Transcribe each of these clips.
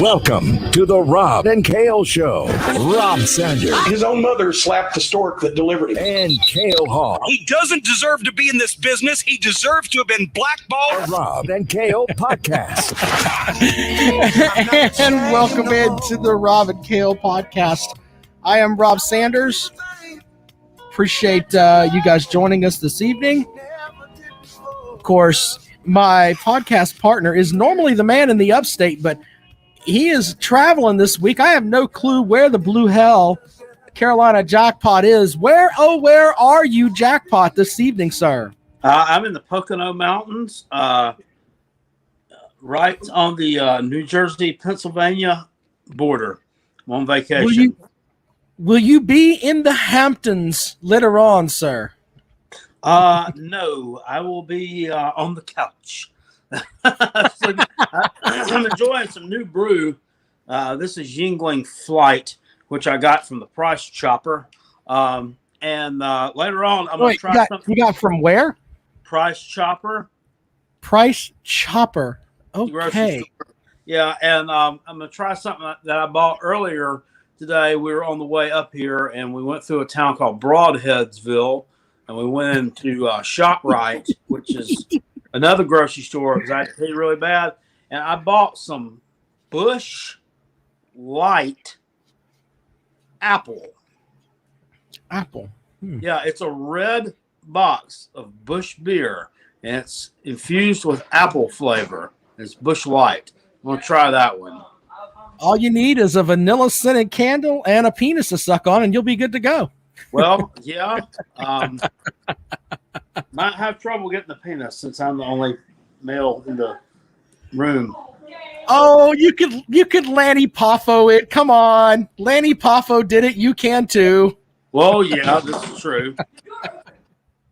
Welcome to the Rob and Kale Show. Rob Sanders. His own mother slapped the stork that delivered him. And Kale Hall. He doesn't deserve to be in this business. He deserves to have been blackballed. The Rob and Kale Podcast. And welcome into the Rob and Kale Podcast. I am Rob Sanders. Appreciate you guys joining us this evening. Of course, my podcast partner is normally the man in the upstate, but he is traveling this week. I have no clue where the blue hell Carolina Jackpot is. Where are you, Jackpot, this evening, sir? I'm in the Pocono Mountains, right on the New Jersey-Pennsylvania border. I'm on vacation. Will you be in the Hamptons later on, sir? No, I will be on the couch. I'm enjoying some new brew. This is Yingling Flight, which I got from the Price Chopper. And later on, I'm going to try something. You got from where? Price Chopper. Price Chopper. Okay. Yeah, and I'm going to try something that I bought earlier today. We were on the way up here, and we went through a town called Broadheadsville, and we went into ShopRite, which is another grocery store because I paid really bad. And I bought some Busch Light Apple. Yeah, it's a red box of Busch beer, and it's infused with apple flavor. It's Busch Light. I'm going to try that one. All you need is a vanilla scented candle and a penis to suck on, and you'll be good to go. Well, yeah. Might have trouble getting the penis since I'm the only male in the room. Oh, you could Lanny Poffo it. Come on. Lanny Poffo did it. You can too. Well, yeah, this is true.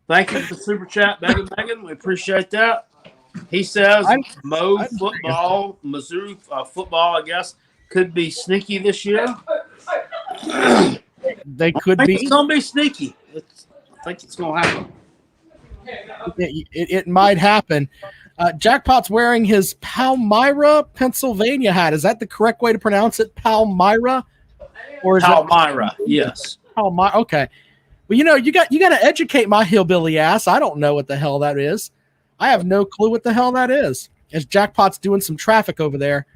Thank you for the super chat, Megan. We appreciate that. He says Mizzou football, I guess, could be sneaky this year. They could be. It's going to be sneaky. I think it's going to happen. It might happen. Jackpot's wearing his Palmyra, Pennsylvania hat. Is that the correct way to pronounce it? Palmyra? Or is Palmyra, yes. Palmyra. Okay. Well, you got to educate my hillbilly ass. I don't know what the hell that is. I have no clue what the hell that is. As Jackpot's doing some traffic over there.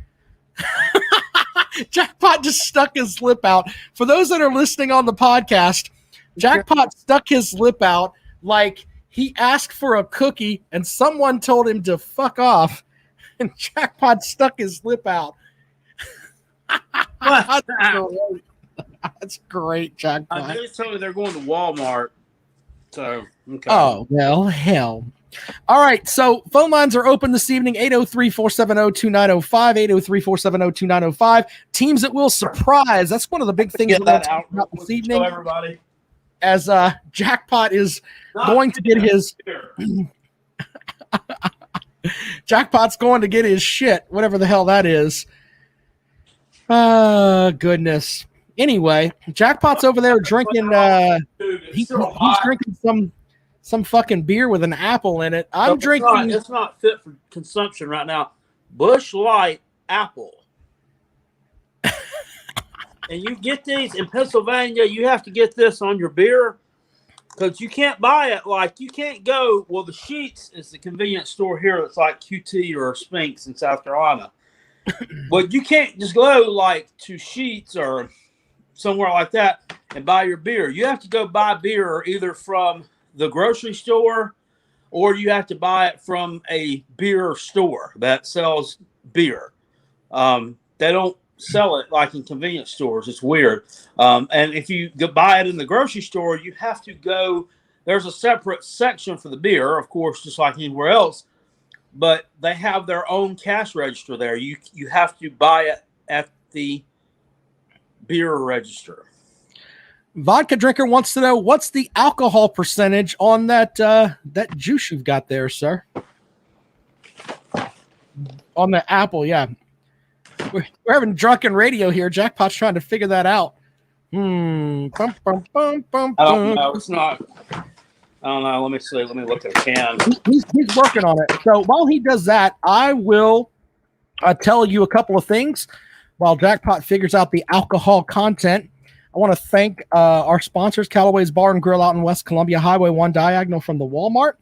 Jackpot just stuck his lip out. For those that are listening on the podcast, Jackpot stuck his lip out like he asked for a cookie and someone told him to fuck off. And Jackpot stuck his lip out. That's great, Jackpot. They told me they're going to Walmart. So, okay. Oh, well, hell. All right, so phone lines are open this evening, 803-470-2905, 803-470-2905. Teams that will surprise. That's one of the big things we're going to talk about this evening. Everybody. As Jackpot is going to get his Jackpot's going to get his shit, whatever the hell that is. Goodness. Anyway, Jackpot's over there drinking he's drinking some fucking beer with an apple in it. I'm drinking. It's not fit for consumption right now. Busch Light Apple. And you get these in Pennsylvania, you have to get this on your beer because you can't buy it. Like, you can't go, well, the Sheetz is the convenience store here. It's like QT or Spinks in South Carolina. But you can't just go, like, to Sheetz or somewhere like that and buy your beer. You have to go buy beer either from the grocery store or you have to buy it from a beer store that sells beer. They don't sell it like in convenience stores. It's weird. And if you go buy it in the grocery store, you have to go. There's a separate section for the beer, of course, just like anywhere else. But they have their own cash register there. You have to buy it at the beer register. Vodka Drinker wants to know what's the alcohol percentage on that juice you've got there, sir. On the apple, yeah. We're having drunken radio here. Jackpot's trying to figure that out. I don't know. It's not. I don't know. Let me see. Let me look at a can. He's working on it. So while he does that, I will tell you a couple of things. while Jackpot figures out the alcohol content. I want to thank our sponsors, Callaway's Bar and Grill out in West Columbia, Highway 1 diagonal from the Walmart.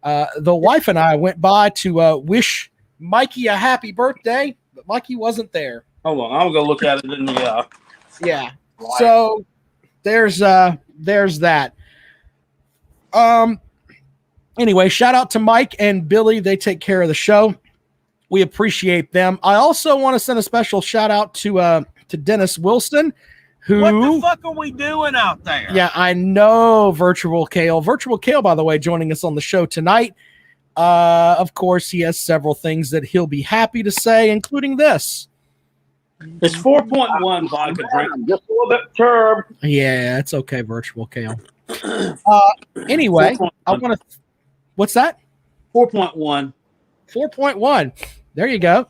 The wife and I went by to wish Mikey a happy birthday, but Mikey wasn't there. Hold on, I'll go look at it in the Yeah. So there's that. Anyway, shout out to Mike and Billy. They take care of the show. We appreciate them. I also want to send a special shout out to Dennis Wilson, who. What the fuck are we doing out there? Yeah, I know, Virtual Kale. Virtual Kale, by the way, joining us on the show tonight. Of course, he has several things that he'll be happy to say, including this. It's 4.1 vodka drink. Just a little bit term. Yeah, it's okay, Virtual Kale. Anyway, I want to. What's that? 4.1. 4.1. There you go.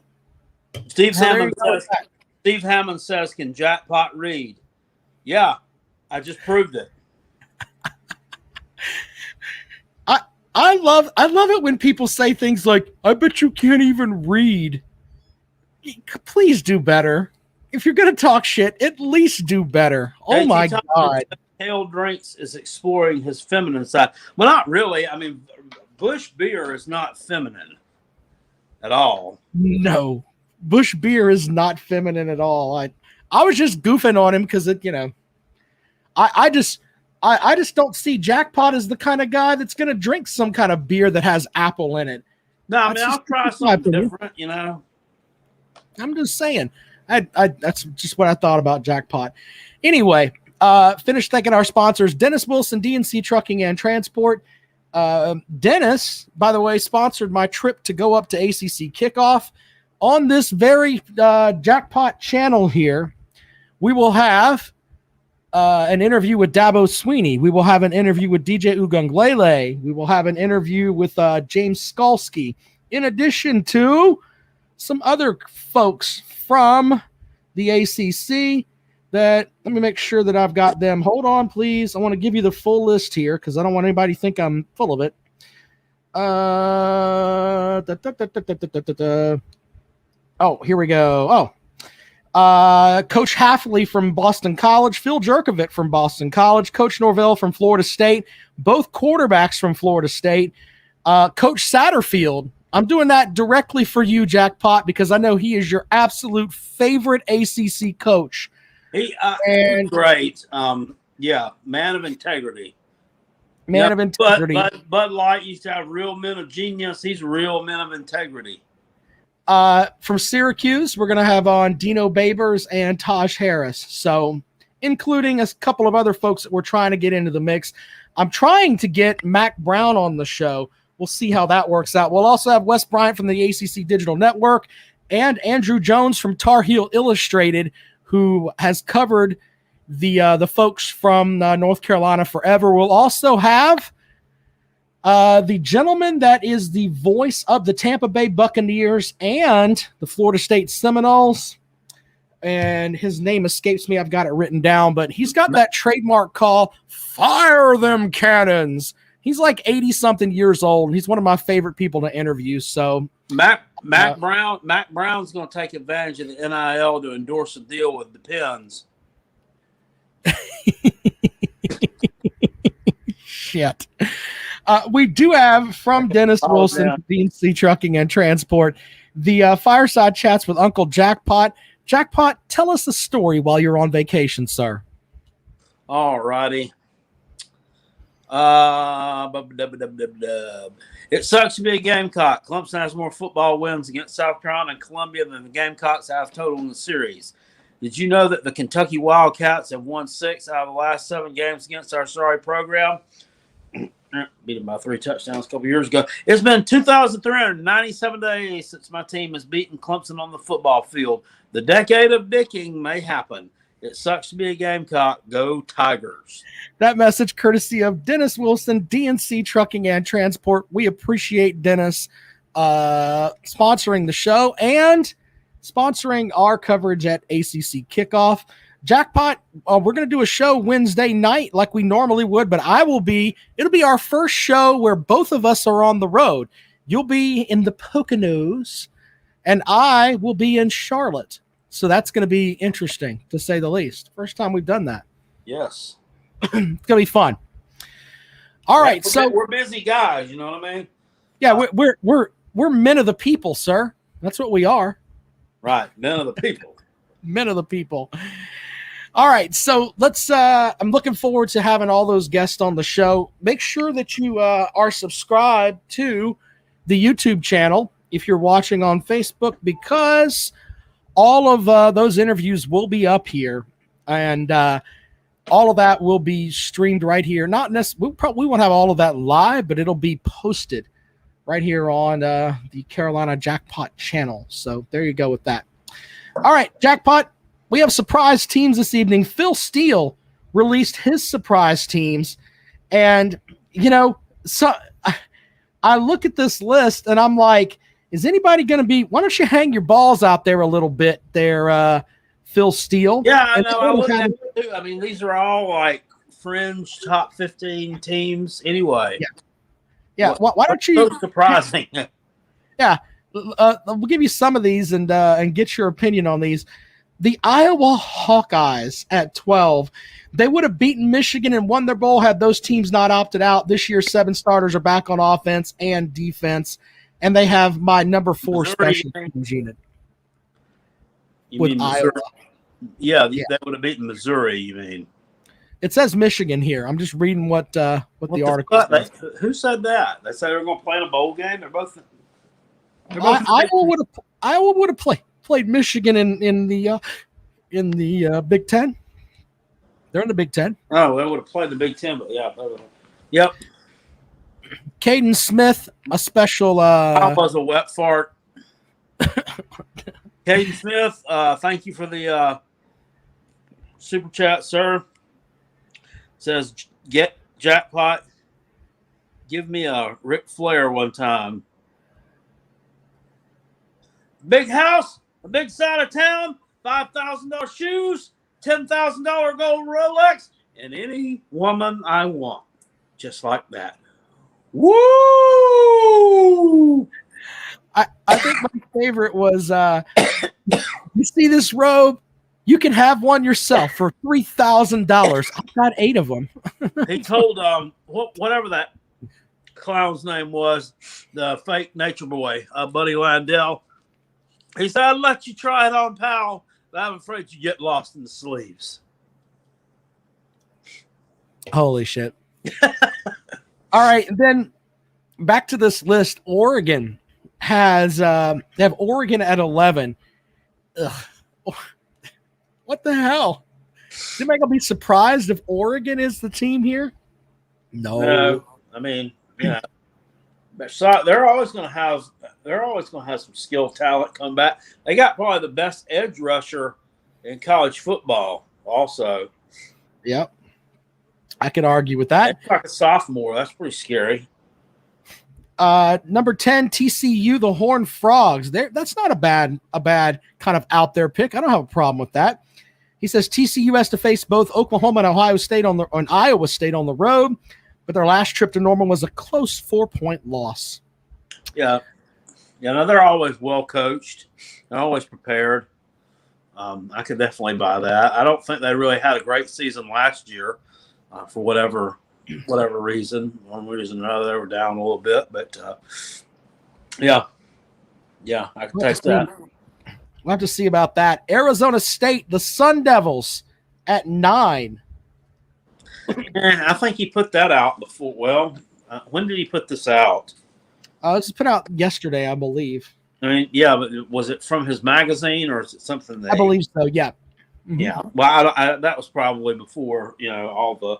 Steve So there Hammond you go. says, Steve Hammond says, can Jackpot read? Yeah, I just proved it. I love it when people say things like, I bet you can't even read. Please do better. If you're going to talk shit, at least do better. Oh, my God. Kale Drinks is exploring his feminine side. Well, not really. I mean, Bush beer is not feminine at all. No. Bush beer is not feminine at all. I was just goofing on him because I just don't see Jackpot as the kind of guy that's going to drink some kind of beer that has apple in it. No, I mean, I'll try something different, you know. I'm just saying. That's just what I thought about Jackpot. Anyway, finish thanking our sponsors, Dennis Wilson, DNC Trucking and Transport. Dennis, by the way, sponsored my trip to go up to ACC Kickoff. On this very Jackpot channel here, we will have an interview with Dabo Sweeney. We will have an interview with DJ Ugunglele. We will have an interview with James Skalski, in addition to some other folks from the ACC that, let me make sure that I've got them. Hold on, please. I want to give you the full list here because I don't want anybody to think I'm full of it. Oh, here we go. Coach Halfley from Boston College, Phil Jerkovic from Boston College, Coach Norvell from Florida State, both quarterbacks from Florida State, Coach Satterfield. I'm doing that directly for you, Jackpot, because I know he is your absolute favorite ACC coach. He's great. Yeah, man of integrity. Man of integrity. But Bud Light used to have real men of genius. He's a real man of integrity. From Syracuse, we're going to have on Dino Babers and Taj Harris. So, including a couple of other folks that we're trying to get into the mix. I'm trying to get Mac Brown on the show. We'll see how that works out. We'll also have Wes Bryant from the ACC Digital Network and Andrew Jones from Tar Heel Illustrated, who has covered the folks from North Carolina forever. We'll also have the gentleman that is the voice of the Tampa Bay Buccaneers and the Florida State Seminoles. And his name escapes me. I've got it written down, but he's got that trademark call, fire them cannons. He's like 80-something years old, and he's one of my favorite people to interview. So Mac Brown's going to take advantage of the NIL to endorse a deal with the Pens. Shit. We do have from Dennis Wilson, DNC Trucking and Transport, the fireside chats with Uncle Jackpot. Jackpot, tell us the story while you're on vacation, sir. All righty. It sucks to be a Gamecock. Clemson has more football wins against South Carolina and Columbia than the Gamecocks have total in the series. Did you know that the Kentucky Wildcats have won 6 out of the last 7 games against our sorry program? Beat them by 3 touchdowns a couple years ago. It's been 2,397 days since my team has beaten Clemson on the football field. The decade of dicking may happen. It sucks to be a Gamecock. Go Tigers. That message courtesy of Dennis Wilson, DNC Trucking and Transport. We appreciate Dennis sponsoring the show and sponsoring our coverage at ACC Kickoff. Jackpot, we're going to do a show Wednesday night like we normally would, but it'll be our first show where both of us are on the road. You'll be in the Poconos, and I will be in Charlotte. So that's going to be interesting, to say the least. First time we've done that. Yes. It's going to be fun. All right, so we're busy guys. You know what I mean? yeah, we're men of the people, sir. That's what we are. Right, men of the people. Men of the people. All right, so let's. I'm looking forward to having all those guests on the show. Make sure that you are subscribed to the YouTube channel if you're watching on Facebook, because all of those interviews will be up here, and all of that will be streamed right here. Not necessarily, we won't have all of that live, but it'll be posted right here on the Carolina Jackpot channel. So there you go with that. All right, Jackpot, we have surprise teams this evening. Phil Steele released his surprise teams, and so I look at this list and I'm like, is anybody going to be? Why don't you hang your balls out there a little bit there, Phil Steele? Yeah, I know. I mean, these are all like fringe top 15 teams anyway. Yeah. Why don't you? So surprising. Yeah, we'll give you some of these and get your opinion on these. The Iowa Hawkeyes at 12. They would have beaten Michigan and won their bowl had those teams not opted out. This year, 7 starters are back on offense and defense. And they have my number 4 special teams unit with Iowa. Yeah, they would have beaten Missouri, you mean? It says Michigan here. I'm just reading what the article says. Who said that? They said they were going to play in a bowl game? They're both Iowa would have played Michigan in the Big Ten. They're in the Big Ten. Oh, they would have played the Big Ten, but yeah. Yep. Caden Smith, a special. I was a wet fart. Caden Smith, thank you for the super chat, sir. Says, get Jackpot. Give me a Ric Flair one time. Big house, a big side of town, $5,000 shoes, $10,000 gold Rolex, and any woman I want. Just like that. Woo! I think my favorite was you see this robe? You can have one yourself for $3,000. I've got 8 of them. He told whatever that clown's name was, the fake nature boy, Buddy Landell. He said, I'd let you try it on, pal, but I'm afraid you get lost in the sleeves. Holy shit. All right, then back to this list. Oregon has they have Oregon at 11. Ugh. What the hell? Is anybody gonna be surprised if Oregon is the team here? No. I mean, yeah. So they're always gonna have some skill talent come back. They got probably the best edge rusher in college football also. Yep. I could argue with that. It's like a sophomore. That's pretty scary. Number 10, TCU, the Horned Frogs. That's not a bad kind of out there pick. I don't have a problem with that. He says TCU has to face both Oklahoma and Iowa State on the road, but their last trip to Norman was a close 4-point loss. Yeah. Yeah, no, they're always well coached. They're always prepared. I could definitely buy that. I don't think they really had a great season last year for whatever reason. One reason or another, they were down a little bit. But, yeah, I can take that. We'll have to see about that. Arizona State, the Sun Devils at 9. I think he put that out before. Well, when did he put this out? This was put out yesterday, I believe. I mean, yeah, but was it from his magazine or is it something that? I believe so. Yeah. Mm-hmm. Yeah. Well, that was probably before all the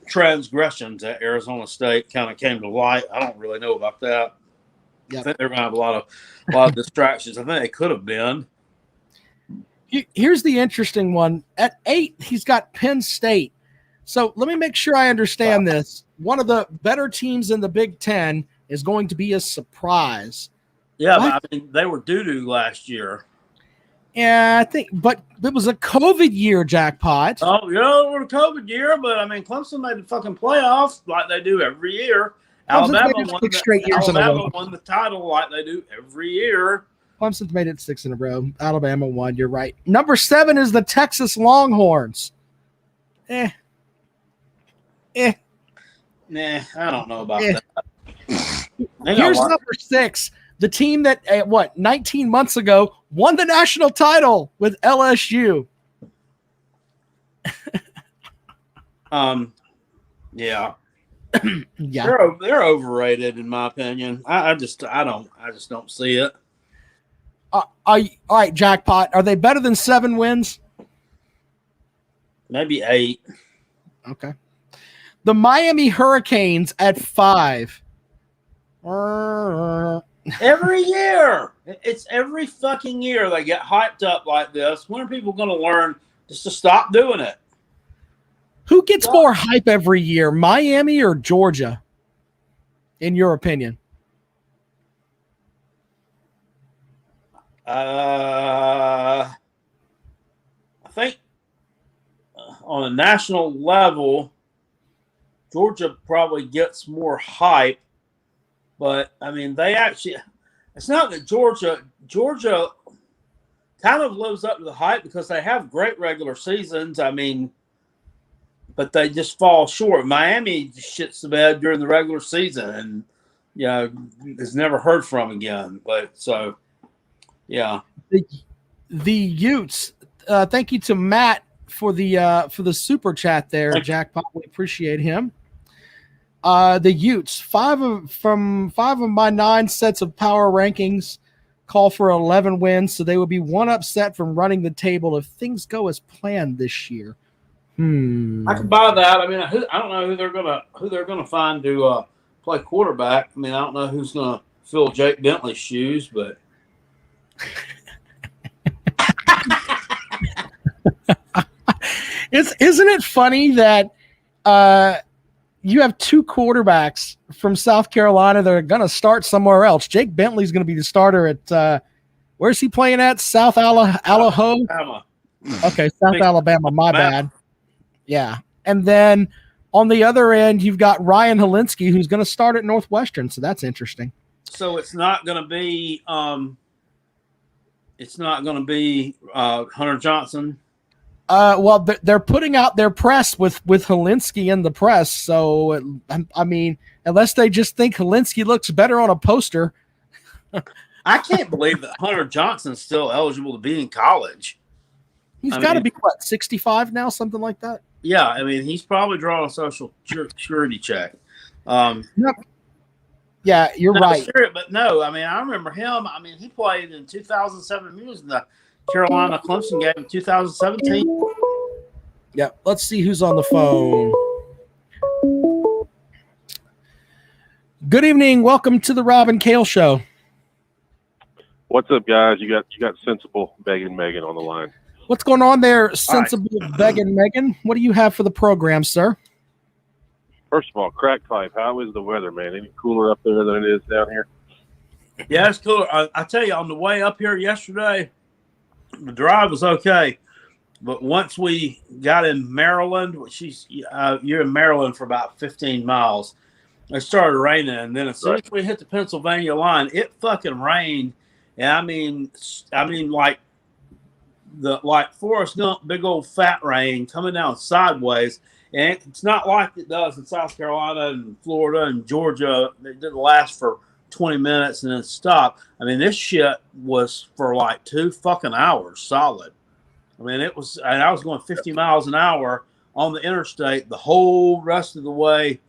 transgressions at Arizona State kind of came to light. I don't really know about that. Yep. I think they're going to have a lot of distractions. I think they could have been. Here's the interesting one. At 8, he's got Penn State. So let me make sure I understand this. One of the better teams in the Big Ten is going to be a surprise. Yeah, but, I mean, they were doo-doo last year. Yeah, I think, but it was a COVID year, Jackpot. Oh, yeah, it was a COVID year, but I mean, Clemson made the fucking playoffs like they do every year. Alabama won the title like they do every year. Clemson's made it 6 in a row. Alabama won. You're right. Number 7 is the Texas Longhorns. Nah, I don't know about that. Here's number 6, the team that 19 months ago won the national title with LSU. Yeah. Yeah. They're overrated in my opinion. I just don't see it. All right, Jackpot. Are they better than 7 wins? Maybe 8. Okay. The Miami Hurricanes at 5. Every year. It's every fucking year they get hyped up like this. When are people going to learn just to stop doing it? Who gets more hype every year, Miami or Georgia, in your opinion? I think on a national level, Georgia probably gets more hype. But, I mean, it's not that Georgia kind of lives up to the hype because they have great regular seasons. I mean, but they just fall short. Miami shits the bed during the regular season and, is never heard from again. But so, yeah. The Utes, thank you to Matt for the super chat there, Jackpot. We appreciate him. The Utes, 5 of my 9 sets of power rankings call for 11 wins, so they would be 1 upset from running the table if things go as planned this year. I can buy that. I mean, I don't know who they're gonna find to play quarterback. I mean, I don't know who's gonna fill Jake Bentley's shoes, but isn't it funny that you have 2 quarterbacks from South Carolina that are going to start somewhere else? Jake Bentley's going to be the starter at where's he playing at? South Alabama. Okay, South Alabama. My bad. Yeah, and then on the other end, you've got Ryan Helinski, who's going to start at Northwestern. So that's interesting. So it's not going to be Hunter Johnson. Well, they're putting out their press with Helinski in the press. So, I mean, unless they just think Helinski looks better on a poster. I can't believe that Hunter Johnson's still eligible to be in college. He's got to be, 65 now, something like that? Yeah, I mean, he's probably drawing a social security check. Yep. Yeah, you're right. Sure, but no, I mean, I remember him. I mean, he played in 2007. He was in the Carolina Clemson game in 2017. Yeah, let's see who's on the phone. Good evening. Welcome to the Rob and Kale Show. What's up, guys? You got Sensible begging Megan on the line. What's going on there, Sensible begging Megan? What do you have for the program, sir? First of all, crack pipe. How is the weather, man? Any cooler up there than it is down here? Yeah, it's cooler. I tell you, on the way up here yesterday, the drive was okay, but once we got in Maryland, you're in Maryland for about 15 miles, it started raining, and then as soon as we hit the Pennsylvania line, it fucking rained, and I mean like Forrest Gump, big old fat rain coming down sideways, and it's not like it does in South Carolina and Florida and Georgia. It didn't last for 20 minutes and then stop. I mean, this shit was for like 2 fucking hours solid. I mean, I was going 50 miles an hour on the interstate the whole rest of the way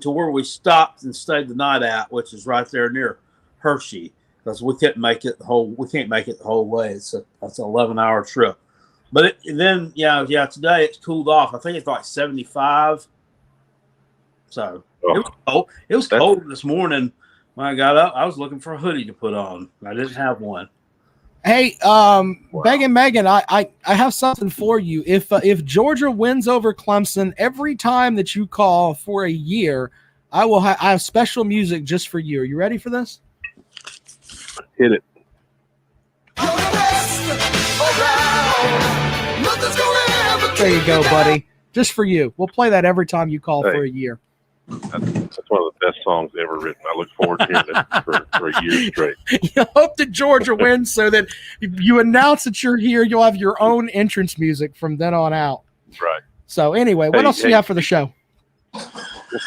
to where we stopped and stayed the night at, which is right there near Hershey, because we can't make it the whole way. That's an 11-hour trip. But then today it's cooled off. I think it's like 75. So it was cold. It was cold this morning. When I got up, I was looking for a hoodie to put on. I didn't have one. Hey, Begging Megan, I have something for you. If Georgia wins over Clemson, every time that you call for a year, I have special music just for you. Are you ready for this? Hit it. There you go, buddy. Just for you. We'll play that every time you call for a year. That's one of the best songs ever written. I look forward to hearing it for a year straight. You hope that Georgia wins so that you announce that you're here. You'll have your own entrance music from then on out. Right. So anyway, what else do you have for the show? Well,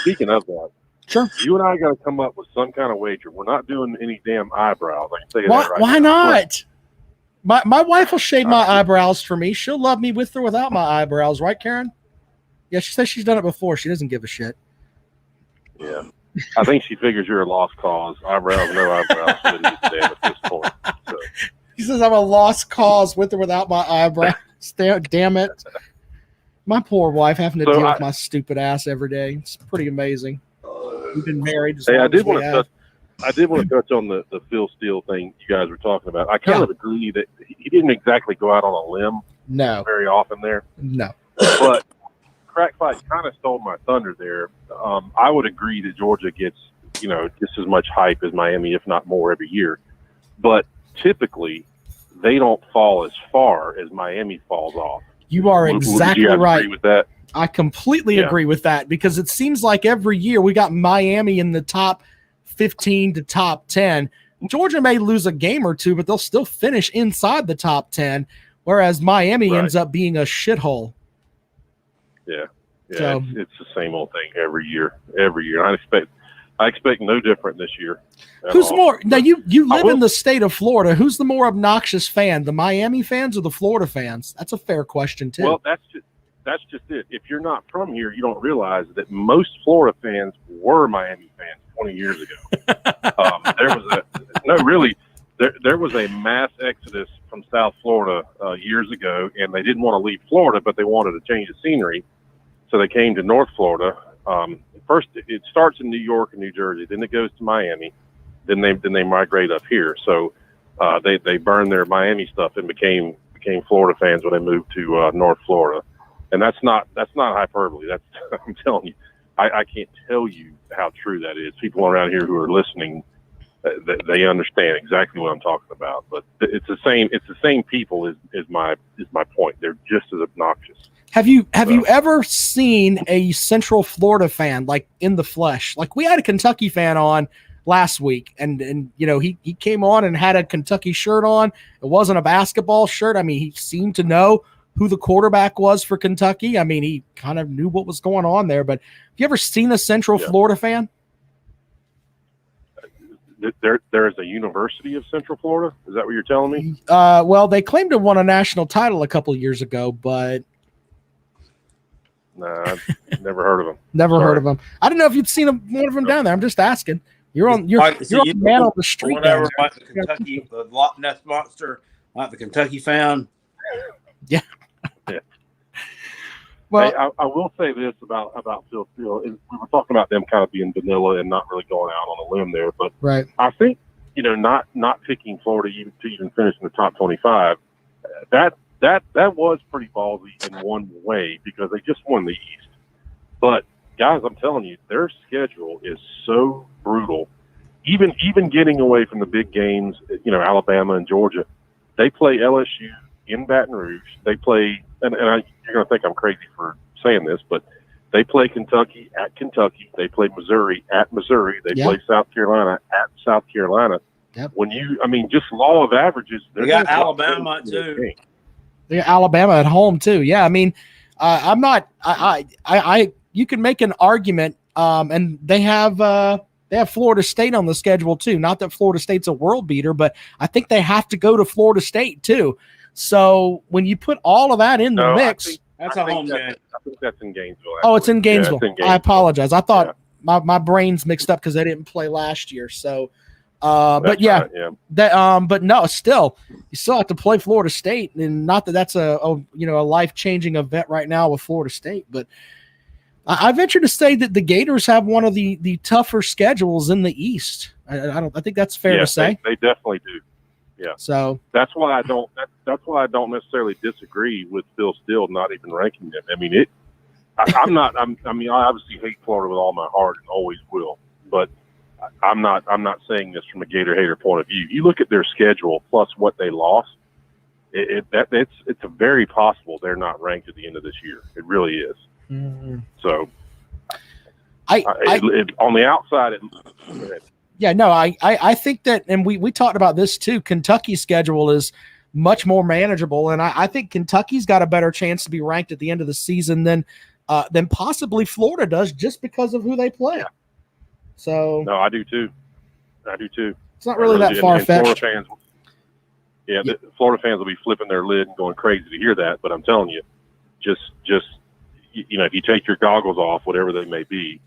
speaking of that, Sure. you and I got to come up with some kind of wager. We're not doing any damn eyebrows. I can tell you Why, that right why now. not? My wife will shave my eyebrows for me. She'll love me with or without my eyebrows, right, Karen? Yeah, she says she's done it before. She doesn't give a shit. Yeah. I think she figures you're a lost cause. Eyebrows, no eyebrows. Wouldn't give a damn at this point. So. He says I'm a lost cause with or without my eyebrows. Damn it. My poor wife having to deal with my stupid ass every day. It's pretty amazing. We've been married. I did want to touch on the Phil Steele thing you guys were talking about. I kind of agree that he didn't exactly go out on a limb very often there. No. But Crack Fight kind of stole my thunder there. I would agree that Georgia gets, just as much hype as Miami, if not more, every year. But typically, they don't fall as far as Miami falls off. You are exactly right. Agree with that? I completely agree with that because it seems like every year we got Miami in the top 15 to top 10. Georgia may lose a game or two, but they'll still finish inside the top 10, whereas Miami ends up being a shithole. Yeah. Yeah, So, it's the same old thing every year. I expect no different this year. Who's more? Now you live in the state of Florida. Who's the more obnoxious fan, the Miami fans or the Florida fans? That's a fair question too. Well, that's just it. If you're not from here, you don't realize that most Florida fans were Miami fans 20 years ago. There was a mass exodus from South Florida years ago, and they didn't want to leave Florida, but they wanted to change the scenery, so they came to North Florida. First, it starts in New York and New Jersey, then it goes to Miami, then they migrate up here. So they burned their Miami stuff and became Florida fans when they moved to North Florida. And that's not hyperbole. That's I'm telling you, I can't tell you how true that is. People around here who are listening, they understand exactly what I'm talking about. But it's the same people is my point. They're just as obnoxious. Have you ever seen a Central Florida fan like in the flesh? Like we had a Kentucky fan on last week, and he came on and had a Kentucky shirt on. It wasn't a basketball shirt. I mean, he seemed to know who the quarterback was for Kentucky. I mean, he kind of knew what was going on there. But have you ever seen a Central Florida fan? There is a University of Central Florida. Is that what you're telling me? Well, they claimed to have won a national title a couple of years ago, but nah, I've never heard of them. Heard of them. I don't know if you've seen one of them down there. I'm just asking. You're on the man on the street. Whatever, like the Kentucky, the Loch Ness Monster, like the Kentucky fan. Yeah. Yeah. Well, hey, I will say this about Phil Steele. We were talking about them kind of being vanilla and not really going out on a limb there, but right. I think not picking Florida to even finish in the top 25. That was pretty ballsy in one way because they just won the East. But guys, I'm telling you, their schedule is so brutal. Even getting away from the big games, Alabama and Georgia, they play LSU in Baton Rouge. They play, you're going to think I'm crazy for saying this, but they play Kentucky at Kentucky. They play Missouri at Missouri. They play South Carolina at South Carolina. Yep. Just law of averages. They got Alabama too. They got Alabama at home too. Yeah, I mean, you can make an argument, and they have Florida State on the schedule too. Not that Florida State's a world beater, but I think they have to go to Florida State too. So when you put all of that in the mix, that's a home game. I think that's in Gainesville. Oh, it's in Gainesville. Yeah, it's in Gainesville. I apologize. I thought my brain's mixed up because they didn't play last year. So, but yeah, right, but no, still, you still have to play Florida State, and not that that's a life-changing event right now with Florida State, but I venture to say that the Gators have one of the tougher schedules in the East. I think that's fair to say. They definitely do. Yeah. So that's why I don't. That's why I don't necessarily disagree with Phil Steele not even ranking them. I mean, I obviously hate Florida with all my heart and always will. But I'm not saying this from a Gator hater point of view. You look at their schedule plus what they lost. It's very possible they're not ranked at the end of this year. It really is. Mm-hmm. So On the outside, Yeah, no, I think that, and we talked about this too. Kentucky's schedule is much more manageable, and I think Kentucky's got a better chance to be ranked at the end of the season than possibly Florida does, just because of who they play. Yeah. So no, I do too. It's not really that far fetched. Florida fans will be flipping their lid and going crazy to hear that. But I'm telling you, just if you take your goggles off, whatever they may be,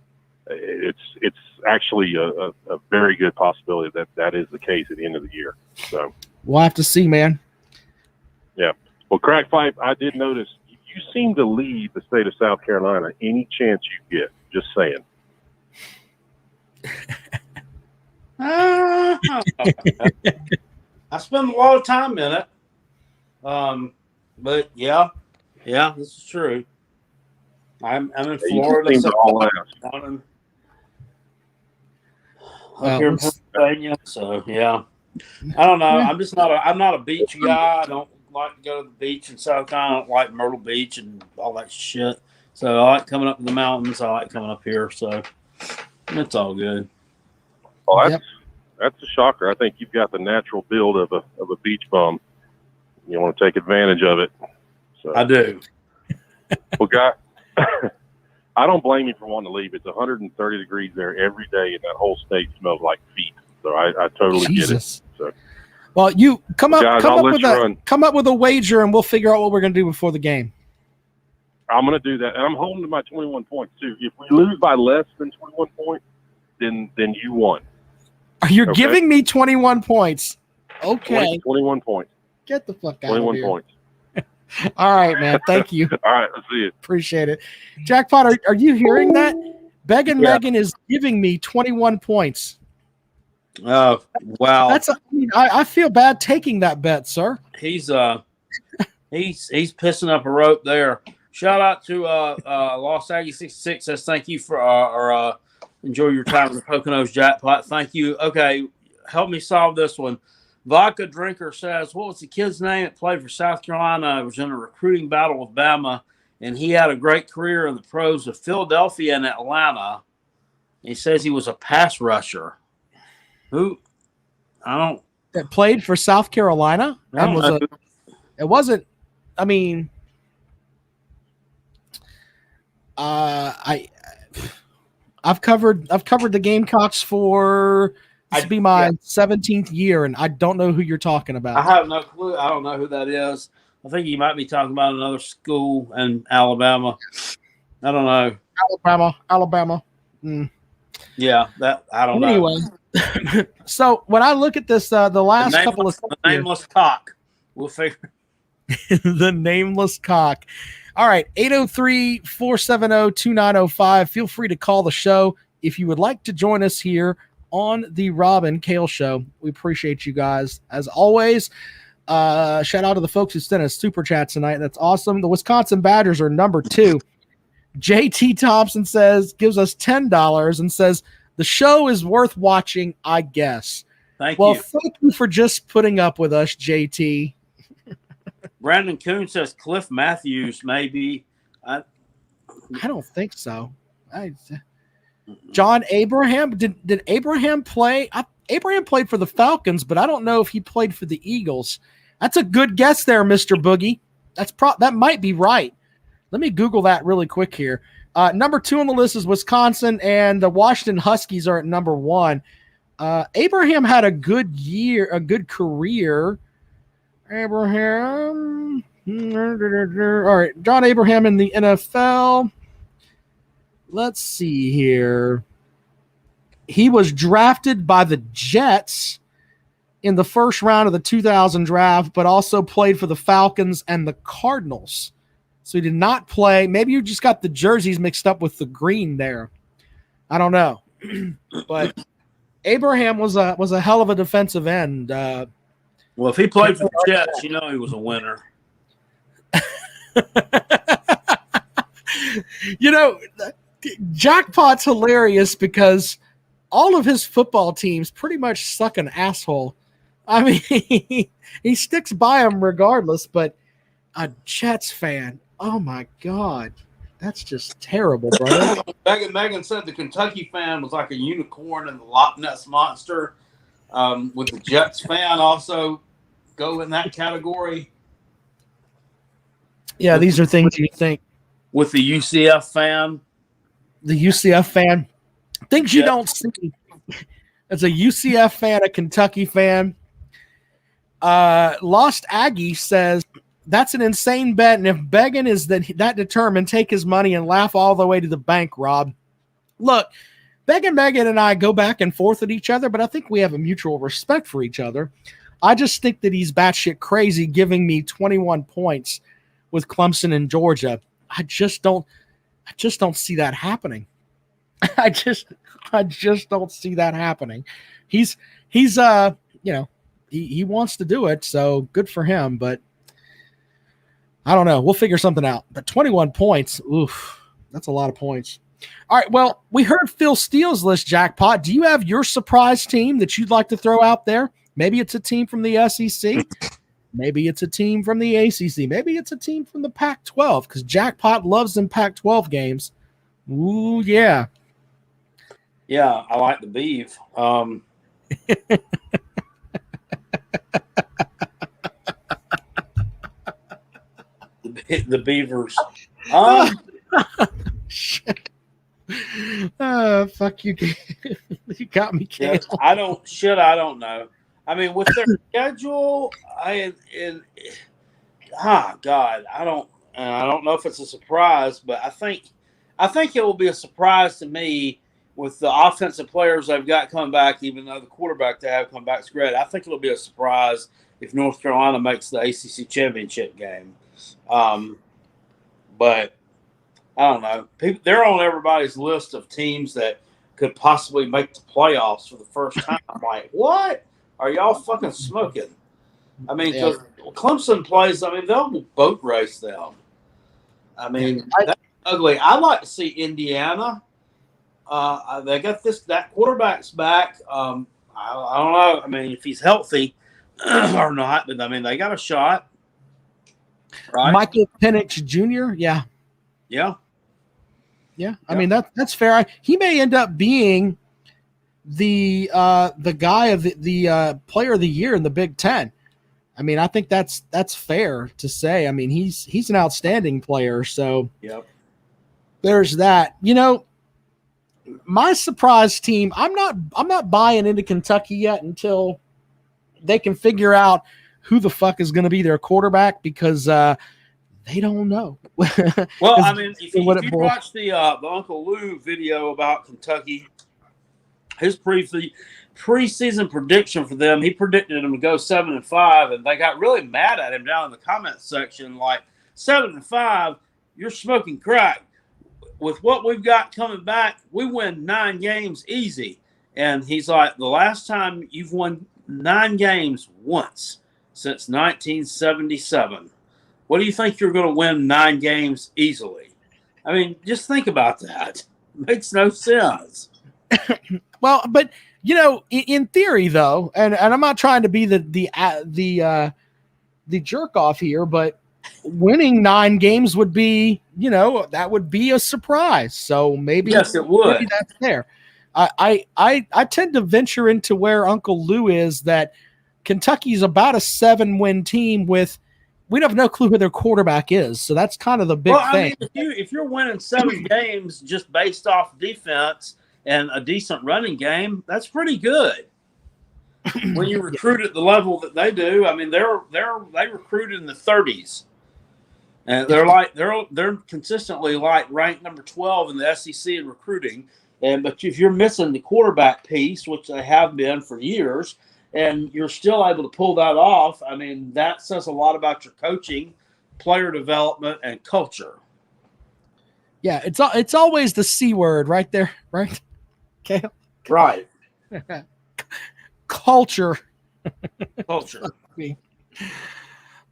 it's actually a very good possibility that is the case at the end of the year. So we'll have to see, man. Yeah. Well, Crack Pipe, I did notice you seem to lead the state of South Carolina any chance you get. Just saying. I spend a lot of time in it. But yeah, this is true. I'm in Florida. Up here in Pennsylvania, so yeah. I don't know. I'm not a beach guy. I don't like to go to the beach in South Carolina. I don't like Myrtle Beach and all that shit. So I like coming up to the mountains. I like coming up here. So it's all good. Well, that's a shocker. I think you've got the natural build of a beach bum. You want to take advantage of it. So I do. Well, guy, I don't blame you for wanting to leave. It's 130 degrees there every day, and that whole state smells like feet. So I totally get it. So, well, you come up with a wager, and we'll figure out what we're going to do before the game. I'm going to do that, and I'm holding to my 21 points too. If we lose by less than 21 points, then you won. You're giving me 21 points. Okay. 21 points. Get the fuck out 21 of here. 21 points. All right, man. Thank you. All right. Let's see it. Appreciate it. Jackpot, are you hearing that? Megan is giving me 21 points. Oh, wow. I feel bad taking that bet, sir. He's pissing up a rope there. Shout out to Lost Aggie 66 says thank you for enjoy your time with the Poconos Jackpot. Thank you. Okay, help me solve this one. Vodka Drinker says, what was the kid's name that played for South Carolina? It was in a recruiting battle with Bama, and he had a great career in the pros of Philadelphia and Atlanta. He says he was a pass rusher. Who? I don't. That played for South Carolina? It wasn't. I mean, I've covered the Gamecocks for this will be my 17th year, and I don't know who you're talking about. I have no clue. I don't know who that is. I think you might be talking about another school in Alabama. I don't know. Alabama. Yeah, that I don't know. Anyway, so when I look at this, the last couple of the nameless cock, we'll figure the nameless cock. All right, 803-470-2905. Feel free to call the show if you would like to join us here on the Rob and Kale Show. We appreciate you guys as always. Shout out to the folks who sent us super chats tonight. That's awesome. The Wisconsin Badgers are number 2. JT Thompson gives us $10 and says the show is worth watching, I guess. Thank you. Well, thank you for just putting up with us, JT. Brandon Coon says Cliff Matthews, maybe. I don't think so. John Abraham, did Abraham play? Abraham played for the Falcons, but I don't know if he played for the Eagles. That's a good guess there, Mr. Boogie. That might be right. Let me Google that really quick here. Number 2 on the list is Wisconsin, and the Washington Huskies are at number 1. Abraham had a good career. Abraham. All right, John Abraham in the NFL. Let's see here. He was drafted by the Jets in the first round of the 2000 draft, but also played for the Falcons and the Cardinals. So he did not play. Maybe you just got the jerseys mixed up with the green there. I don't know. But Abraham was a hell of a defensive end. Well, if he played for the Jets, he was a winner. Jackpot's hilarious because all of his football teams pretty much suck an asshole. I mean, he sticks by them regardless, but a Jets fan, oh my God. That's just terrible, brother. Megan said the Kentucky fan was like a unicorn in the Loch Ness Monster. With the Jets fan also go in that category. Yeah, these are things you think. With the UCF fan. The UCF fan. Things you don't see. As a UCF fan, a Kentucky fan. Lost Aggie says, that's an insane bet, and if Beggin is that determined, take his money and laugh all the way to the bank, Rob. Look, Megan and I go back and forth with each other, but I think we have a mutual respect for each other. I just think that he's batshit crazy giving me 21 points with Clemson and Georgia. I just don't see that happening. I just don't see that happening. He's he wants to do it, so good for him, but I don't know. We'll figure something out. But 21 points, oof, that's a lot of points. All right, well, we heard Phil Steele's list, Jackpot. Do you have your surprise team that you'd like to throw out there? Maybe it's a team from the SEC. Maybe it's a team from the ACC. Maybe it's a team from the Pac-12 because Jackpot loves them Pac-12 games. Ooh, yeah. Yeah, I like the beef. The Beavers. Shit. Fuck you. You got me, Kale. I don't know. I mean, with their schedule, God, I don't know if it's a surprise, but I think it will be a surprise to me with the offensive players they've got coming back, even though the quarterback they have come back is great. I think it'll be a surprise if North Carolina makes the ACC championship game. But I don't know. They're on everybody's list of teams that could possibly make the playoffs for the first time. I'm like, what? Are y'all fucking smoking? I mean, because Clemson plays, they'll boat race them. That's ugly. I'd like to see Indiana. They got that quarterback's back. I don't know. If he's healthy or not, but they got a shot. Right? Michael Penix Jr. Yeah. Yeah. That's fair. He may end up being the guy of the player of the year in the Big Ten. I think that's fair to say. He's an outstanding player. So there's that. My surprise team. I'm not buying into Kentucky yet until they can figure out who the fuck is going to be their quarterback because they don't know. Well, if you watch the Uncle Lou video about Kentucky, his preseason prediction for them, he predicted them to go 7-5, and they got really mad at him down in the comments section, like 7-5, you're smoking crack. With what we've got coming back, we win 9 games easy. And he's like, the last time you've won 9 games once since 1977. What do you think you're going to win 9 games easily? Just think about that. It makes no sense. Well, but in theory, though, and I'm not trying to be the jerk off here, but winning 9 games would be, that would be a surprise. So maybe yes, it would. Maybe that's there. I tend to venture into where Uncle Lou is that Kentucky's about a 7-win team with we have no clue who their quarterback is. So that's kind of the big thing. If you're winning 7 games just based off defense and a decent running game, that's pretty good. When you recruit at the level that they do, they recruit in the 30s, and they're consistently ranked number 12 in the SEC in recruiting. But if you're missing the quarterback piece, which they have been for years, and you're still able to pull that off, that says a lot about your coaching, player development, and culture. Yeah, it's always the C word right there, right? Okay. Right. Culture. Culture. When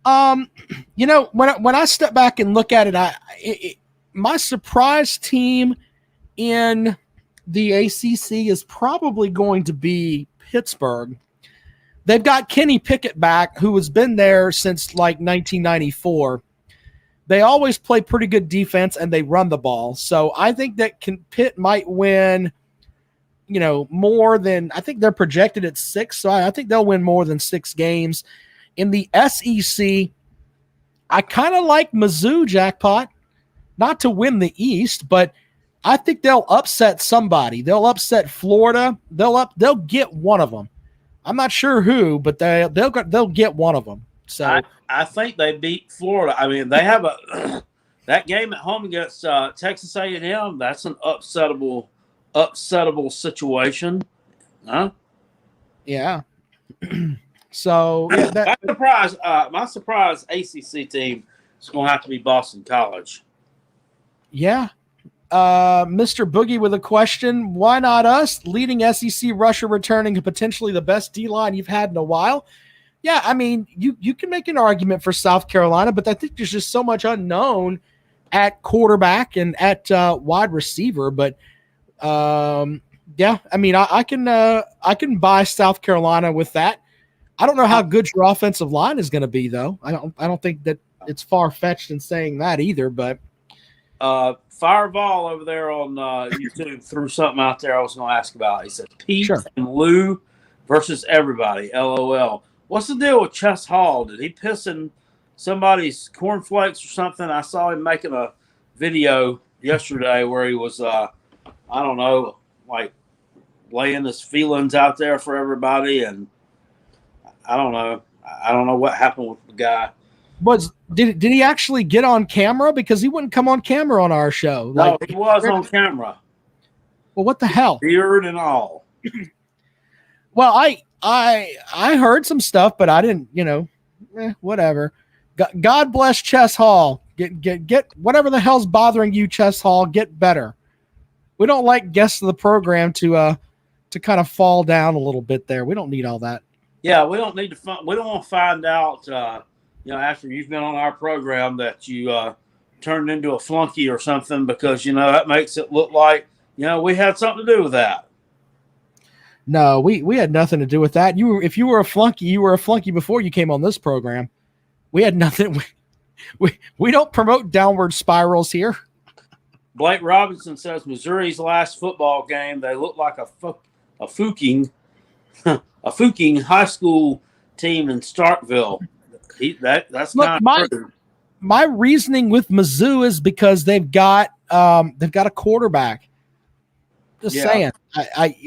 I step back and look at it, my surprise team in the ACC is probably going to be Pittsburgh. They've got Kenny Pickett back, who has been there since 1994. they always play pretty good defense and they run the ball. So I think that Pitt might win, more than, I think they're projected at 6. So I think they'll win more than 6 games. In the SEC, I kind of like Mizzou, Jackpot, not to win the East, but I think they'll upset somebody. They'll upset Florida. They'll get one of them. I'm not sure who, but they'll get one of them. So I think they beat Florida. I mean, they have that game at home against Texas A&M. That's an upsettable situation, huh? Yeah. So yeah, my surprise ACC team is going to have to be Boston College. Yeah. Mr. Boogie with a question. Why not us? Leading SEC rusher returning to potentially the best D-line you've had in a while. Yeah, I mean, you can make an argument for South Carolina, but I think there's just so much unknown at quarterback and at wide receiver. But yeah, I mean, I can buy South Carolina with that. I don't know how good your offensive line is going to be, though. I don't think that it's far-fetched in saying that either, but Fireball over there on YouTube threw something out there I was going to ask about. He said, Pete Sure. and Lou versus everybody, LOL. What's the deal with Chess Hall? Did he piss in somebody's cornflakes or something? I saw him making a video yesterday where he was, I don't know, like laying his feelings out there for everybody. And I don't know. I don't know what happened with the guy. Did he actually get on camera? Because he wouldn't come on camera on our show. No, he was on camera. Well, what the hell? Beard and all. Well, I heard some stuff, but I didn't, whatever. God bless Chess Hall. Get whatever the hell's bothering you, Chess Hall. Get better. We don't like guests of the program to kind of fall down a little bit there. We don't need all that. Yeah, we don't need to. We don't want to find out. After you've been on our program that you turned into a flunky or something, because that makes it look like we had something to do with that. No, we had nothing to do with that. If you were a flunky, you were a flunky before you came on this program. We had nothing. We don't promote downward spirals here. Blake Robinson says Missouri's last football game, they look like a Fuking high school team in Starkville. That's Look, kind of true. My reasoning with Mizzou is because they've got a quarterback. Just saying.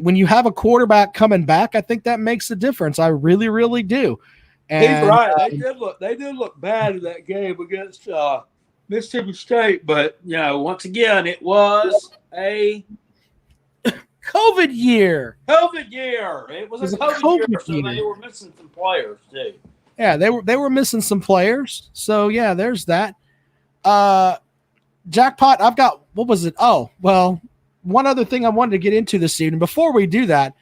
When you have a quarterback coming back, I think that makes a difference. I really, really do. And, he's right. They did look bad in that game against Mississippi State, but once again, it was a COVID year. It was a COVID year, so they were missing some players too. Yeah, they were missing some players. So yeah, there's that. Jackpot, I've got, what was it? Oh, well, one other thing I wanted to get into this evening. Before we do that,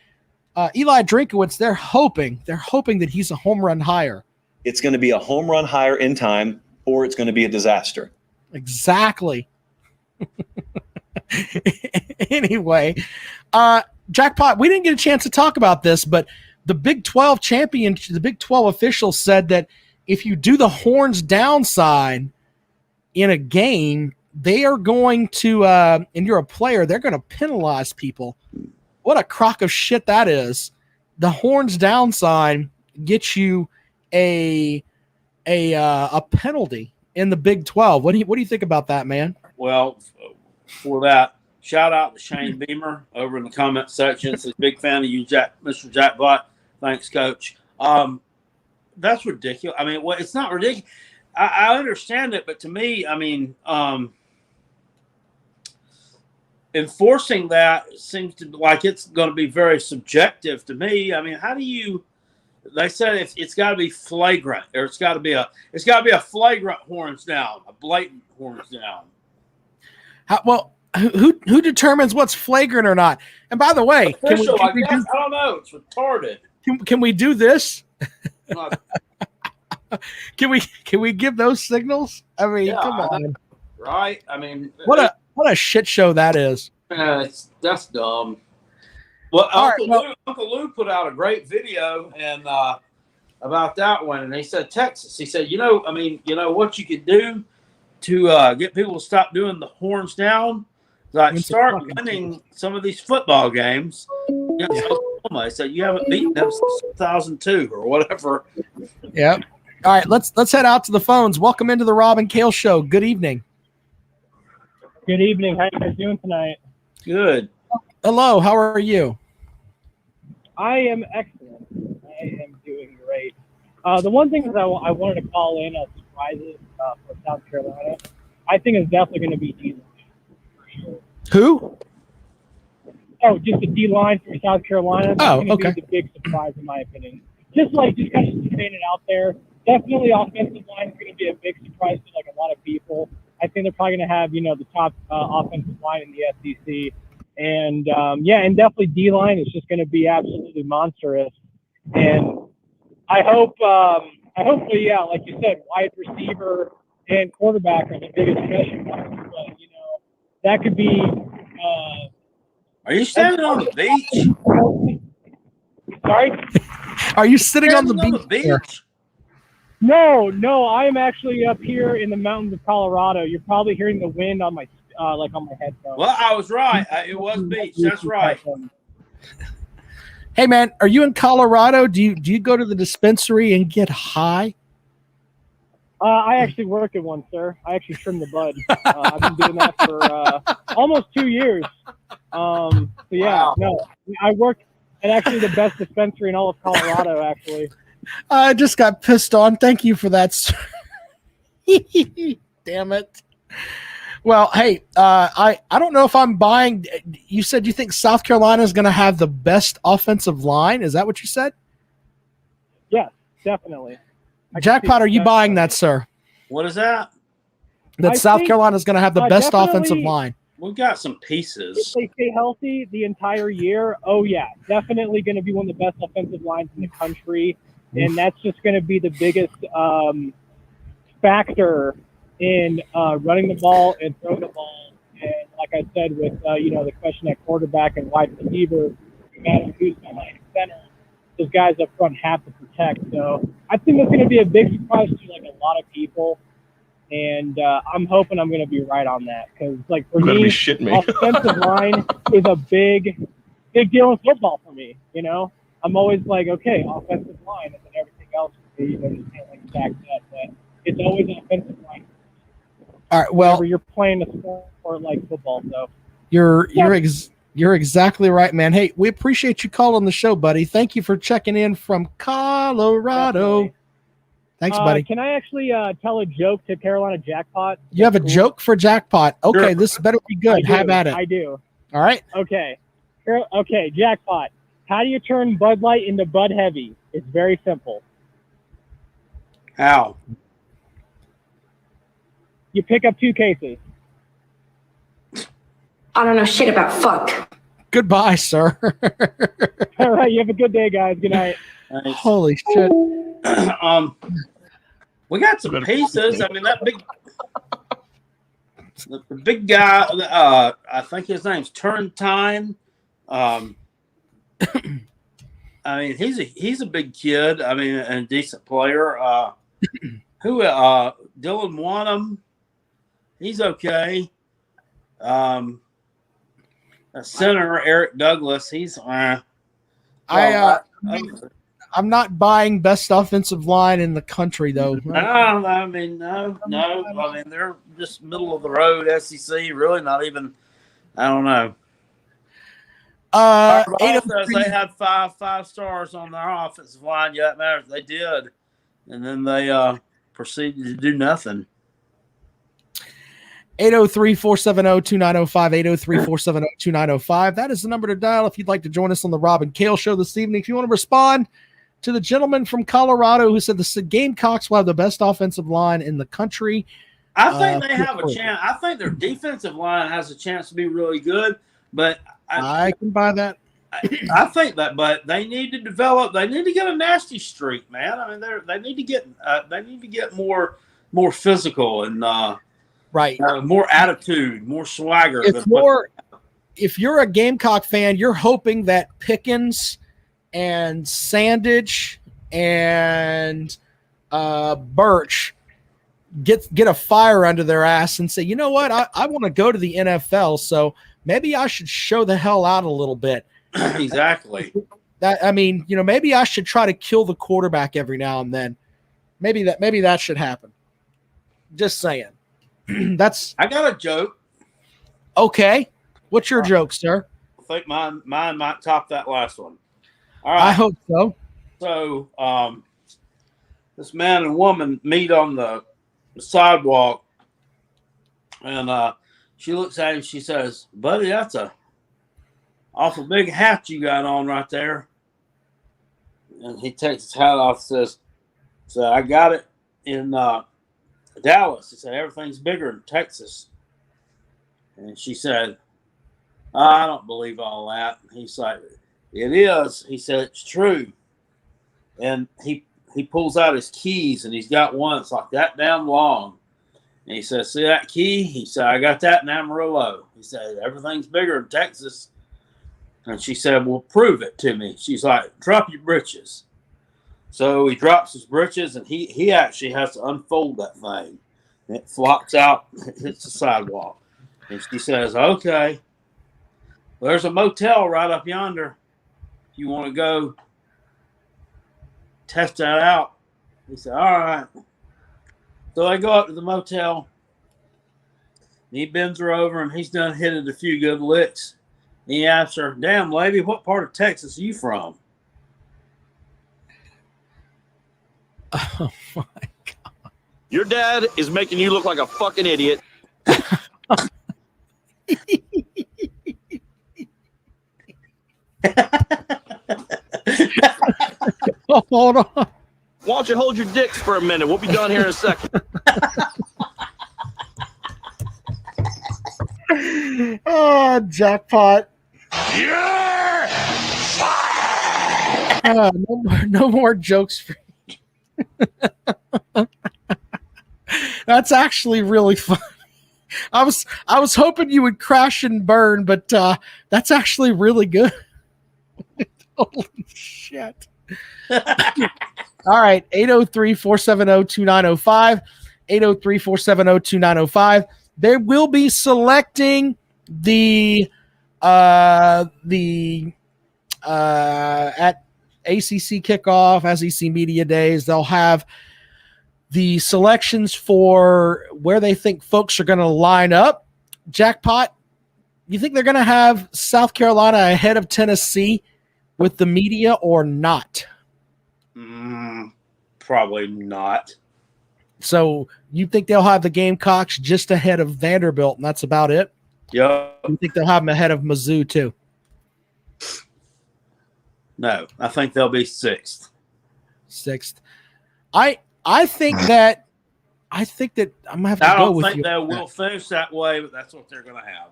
Eli Drinkowitz, they're hoping that he's a home run hire. It's going to be a home run hire in time, or it's going to be a disaster. Exactly. Anyway, Jackpot, we didn't get a chance to talk about this, but the Big 12 the Big 12 officials said that if you do the horns down sign in a game, they are going to, and you're a player, they're going to penalize people. What a crock of shit that is. The horns down sign gets you a penalty in the Big 12. What do you think about that, man? Well, for that, shout out to Shane Beamer over in the comment section. Says big fan of you, Mr. Jackpot. Thanks, Coach. That's ridiculous. I mean, it's not ridiculous. I understand it, but to me, I mean, enforcing that seems to like it's going to be very subjective to me. I mean, how do you? They said it's got to be flagrant, or it's got to be a flagrant horns down, a blatant horns down. Who determines what's flagrant or not? And by the way, I don't know. It's retarded. Can we do this? Can we give those signals? I mean, come on. Right? I mean, what a shit show that is. That's dumb. Well, Uncle Lou put out a great video and about that one, and he said Texas. He said, what you could do to get people to stop doing the horns down. Like When's the start fucking winning some of these football games against Oklahoma. So you haven't beaten them since 2002 or whatever. Yep. All right, let's head out to the phones. Welcome into the Rob and Kale Show. Good evening. Good evening. How you guys doing tonight? Good. Hello. How are you? I am excellent. I am doing great. The one thing is I wanted to call in as surprises for South Carolina. I think it's definitely going to be D-line for sure. Who? Oh, just the D-line for South Carolina. That's going to okay. be the big surprise in my opinion. Just kind of saying it out there. Definitely offensive line is going to be a big surprise to like a lot of people. I think they're probably going to have, the top offensive line in the SEC. And, and definitely D-line is just going to be absolutely monstrous. And I hope, like you said, wide receiver and quarterback are the biggest question marks. But, that could be Are you standing on the beach? Sorry? Are you sitting on the beach? No, I am actually up here in the mountains of Colorado. You're probably hearing the wind on my on my headphones. Well, I was right. It was beach. That's right. Hey, man, are you in Colorado? Do you go to the dispensary and get high? I actually work at one, sir. I actually trim the bud. I've been doing that for almost 2 years. So yeah, Wow. no, I work at actually the best dispensary in all of Colorado, actually. I just got pissed on. Thank you for that, sir. Damn it. Well, hey, I don't know if I'm buying. You said you think South Carolina is going to have the best offensive line. Is that what you said? Yes, definitely. Jackpot, are you buying that, sir? What is that? That I South think, Carolina is going to have the best definitely, offensive line. We've got some If pieces. they stay healthy the entire year, oh yeah, definitely going to be one of the best offensive lines in the country. And that's just going to be the biggest factor in running the ball and throwing the ball. And like I said, with the question at quarterback and wide receiver, no matter who's behind center, those guys up front have to protect. So I think that's going to be a big surprise to like a lot of people. And I'm hoping I'm going to be right on that because, like, for me, offensive line is a big deal in football for me. I'm always like, okay, offensive line, and then everything else will be, just kind of like stacked up. But it's always an offensive line. All right. Well, whenever you're playing a sport like football, so you're exactly right, man. Hey, we appreciate you calling the show, buddy. Thank you for checking in from Colorado. Definitely. Thanks, buddy. Can I actually tell a joke to Carolina Jackpot? You have a joke for Jackpot? Okay, Sure. This better be good. Have at it. I do. All right. Okay. Okay, Jackpot. How do you turn Bud Light into Bud Heavy? It's very simple. How? You pick up 2 cases. I don't know shit about fuck. Goodbye, sir. All right, you have a good day, guys. Good night. Thanks. Holy shit. We got some pieces. I mean, that the big guy. I think his name's Turrentine. I mean, he's a big kid. I mean, and a decent player. Dylan Wanham, he's okay. A center, Eric Douglas, he's. I'm not buying best offensive line in the country, though. No. I mean, they're just middle of the road. SEC, really not even. I don't know. They had five stars on their offensive line. Yeah, that matters. They did, and then they proceeded to do nothing. 803-470-2905, 803-470-2905. That is the number to dial if you'd like to join us on the Rob and Kale Show this evening. If you want to respond to the gentleman from Colorado who said the Gamecocks will have the best offensive line in the country. I think they have a chance. I think their defensive line has a chance to be really good, but I can buy that. I think that, but they need to develop. They need to get a nasty streak, man. I mean, they need to get more physical and right, more attitude, more swagger. If you're a Gamecock fan, you're hoping that Pickens and Sandage and Birch get a fire under their ass and say, you know what, I want to go to the NFL, so maybe I should show the hell out a little bit. Exactly. Maybe I should try to kill the quarterback every now and then. Maybe that should happen. Just saying. I got a joke. Okay. What's your joke, sir? I think mine might top that last one. All right. I hope so. So, this man and woman meet on the sidewalk, and she looks at him. She says, "Buddy, that's a awful big hat you got on right there." And he takes his hat off and says, "So I got it in Dallas." He said, "Everything's bigger in Texas." And she said, "I don't believe all that." He's like, "It is." He said, "It's true." And he pulls out his keys, and he's got one that's like that damn long. And he says, "See that key?" He said, "I got that in Amarillo." He said, "Everything's bigger in Texas." And she said, "Well, prove it to me." She's like, "Drop your britches." So he drops his britches, and he actually has to unfold that thing. And it flops out, hits the sidewalk. And she says, "Okay, there's a motel right up yonder. If you want to go test that out." He said, "All right." So they go up to the motel. And he bends her over, and he's done hit it a few good licks. And he asks her, "Damn, lady, what part of Texas are you from?" Oh, my God. Your dad is making you look like a fucking idiot. Hold on. Why don't you hold your dicks for a minute? We'll be done here in a second. Oh, jackpot. No more jokes for you. That's actually really fun. I was hoping you would crash and burn, but that's actually really good. Holy shit. All right, 803-470-2905, 803-470-2905. They will be selecting the at ACC kickoff, SEC Media Days. They'll have the selections for where they think folks are going to line up. Jackpot, you think they're going to have South Carolina ahead of Tennessee with the media or not? Probably not. So you think they'll have the Gamecocks just ahead of Vanderbilt, and that's about it? Yeah. You think they'll have them ahead of Mizzou too? No, I think they'll be sixth. I think that I'm gonna have to go with you. I don't think they will finish that way, but that's what they're gonna have.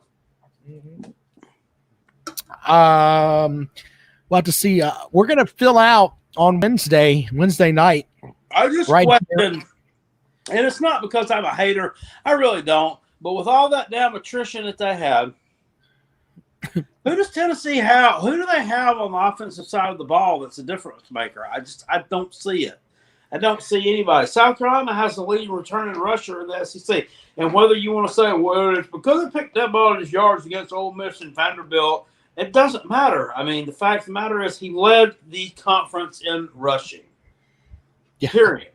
We'll have to see. We're gonna fill out on Wednesday night. I just question, and it's not because I'm a hater. I really don't. But with all that damn attrition that they have, who does Tennessee have? Who do they have on the offensive side of the ball that's a difference maker? I don't see it. I don't see anybody. South Carolina has the leading returning rusher in the SEC. And whether you want to say, well, it's because they picked up all his yards against Ole Miss and Vanderbilt, it doesn't matter. I mean, the fact of the matter is he led the conference in rushing. Yeah. Period.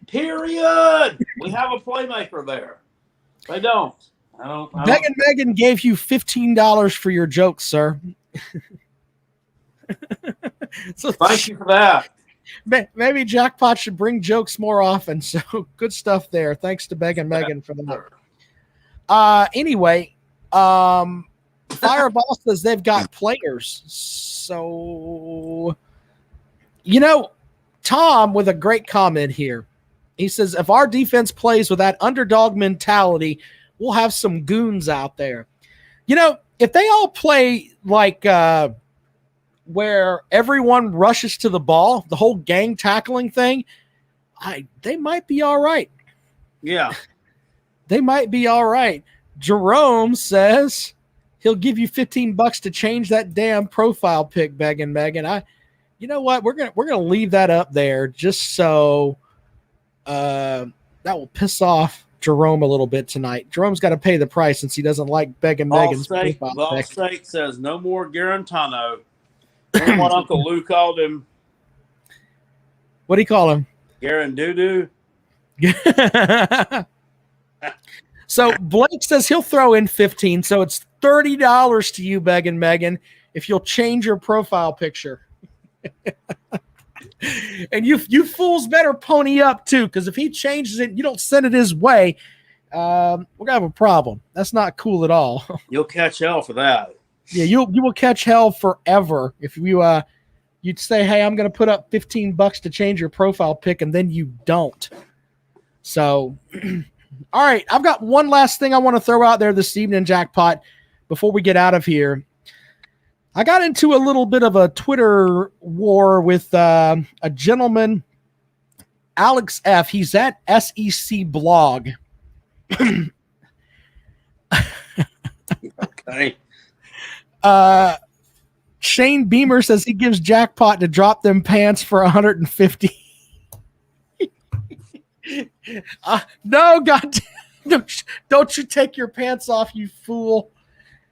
We have a playmaker there. They don't. Megan gave you $15 for your jokes, sir. So thank you for that. Maybe Jackpot should bring jokes more often. So good stuff there. Thanks to Megan for that. Anyway, Fireball says they've got players. So, Tom with a great comment here. He says, if our defense plays with that underdog mentality, we'll have some goons out there. If they all play like where everyone rushes to the ball, the whole gang tackling thing, they might be all right. Yeah. They might be all right. Jerome says he'll give you $15 to change that damn profile pic, Megan. You know what? We're gonna leave that up there just so that will piss off Jerome a little bit tonight. Jerome's got to pay the price since he doesn't like begging Megan's profile Ball pic. Steak says no more Garantano. Remember what Uncle Lou called him? What do you call him? Garandoo. So Blake says he'll throw in 15, so it's $30 to you, begging Megan, if you'll change your profile picture. And you fools better pony up too, because if he changes it, you don't send it his way, we're gonna have a problem. That's not cool at all. You'll catch hell for that. Yeah, you will catch hell forever if you'd say, hey, I'm gonna put up $15 to change your profile pic, and then you don't. So all right, I've got one last thing I want to throw out there this evening, Jackpot, before we get out of here. I got into a little bit of a Twitter war with a gentleman, Alex F. He's at SEC Blog. Okay. Shane Beamer says he gives Jackpot to drop them pants for 150. No, God, don't you take your pants off, you fool.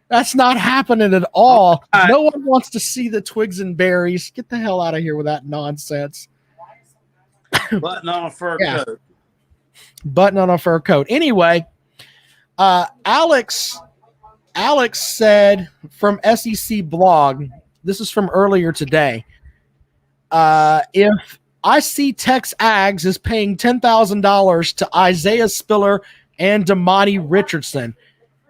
That's not happening at all. No one wants to see the twigs and berries. Get the hell out of here with that nonsense. Button on a fur coat. Button on a fur coat. Anyway, Alex said from SEC Blog, this is from earlier today, if I see Tex Ags is paying $10,000 to Isaiah Spiller and Damani Richardson,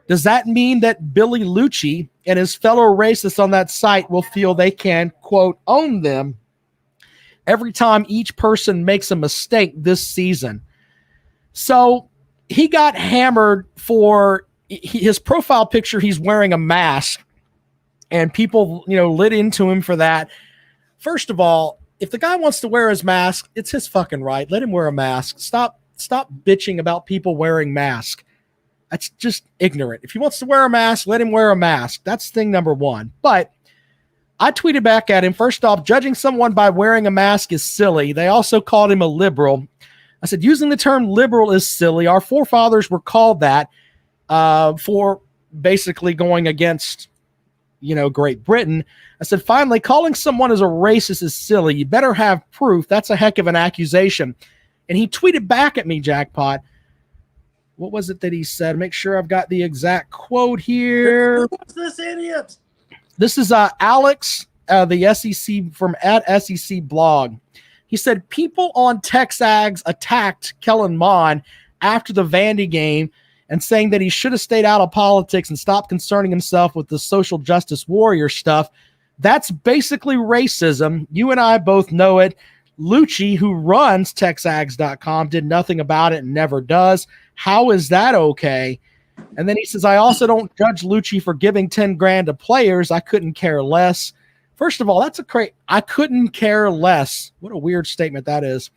does that mean that Billy Lucci and his fellow racists on that site will feel they can, quote, own them every time each person makes a mistake this season? So he got hammered for his profile picture. He's wearing a mask, and people, lit into him for that. First of all, if the guy wants to wear his mask, it's his fucking right. Let him wear a mask. Stop bitching about people wearing masks. That's just ignorant. If he wants to wear a mask, let him wear a mask. That's thing number one. But I tweeted back at him, first off, judging someone by wearing a mask is silly. They also called him a liberal. I said, using the term liberal is silly. Our forefathers were called that for basically going against, Great Britain. I said, finally, calling someone as a racist is silly. You better have proof. That's a heck of an accusation. And he tweeted back at me, Jackpot. What was it that he said? Make sure I've got the exact quote here. What's this idiot? This is Alex, the SEC from at SEC Blog. He said, people on Texags attacked Kellen Mond after the Vandy game and saying that he should have stayed out of politics and stopped concerning himself with the social justice warrior stuff. That's basically racism. You and I both know it. Lucci, who runs Texags.com, did nothing about it and never does. How is that okay? And then he says, I also don't judge Lucci for giving 10 grand to players. I couldn't care less. First of all, that's I couldn't care less. What a weird statement that is.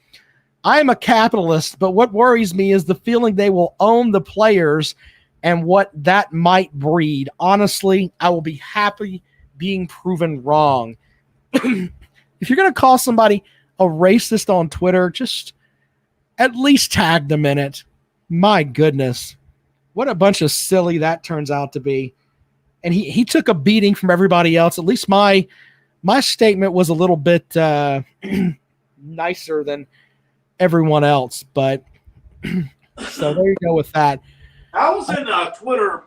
I am a capitalist, but what worries me is the feeling they will own the players and what that might breed. Honestly, I will be happy being proven wrong. If you're going to call somebody a racist on Twitter, just at least tag them in it. My goodness. What a bunch of silly that turns out to be. And he took a beating from everybody else. At least my statement was a little bit nicer than everyone else. But so there you go with that. I was in Twitter